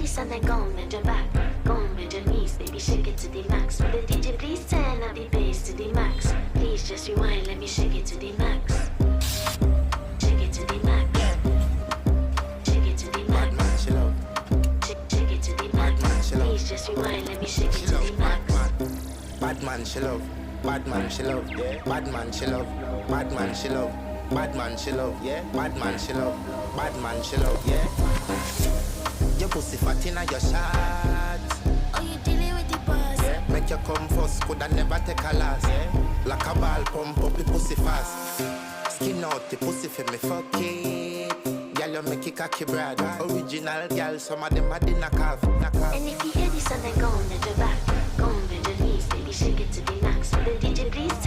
this and then go on bend your back. Go on bend your knees, baby, shake it to the max. Will the DJ please turn up the bass to the max? Please just rewind, let me shake it to the max. Shake it to the max. Shake it to the max. Bad man, she love. Shake it to the max. Man, she love. Please just rewind, let me shake it to the max. Bad man, she love. Bad man, she love. Yeah. Bad man, she love. Bad man, she love. Bad man, she love. Yeah. Bad man, she love. Bad man, she love. Yeah. Your pussy fat inna your shots. Oh, you dealing with the boss? Yeah. Make you come first, coulda never take a last. Yeah. Like a ball, pump up the pussy fast. Skin out the pussy for me, fuck it. Girl, you make it cocky, brother. Original girl, some of them are the knockoff. And if you hear this and then go on bend your back. Go on bend your knees, baby, shake it to the max. Will the DJ please turn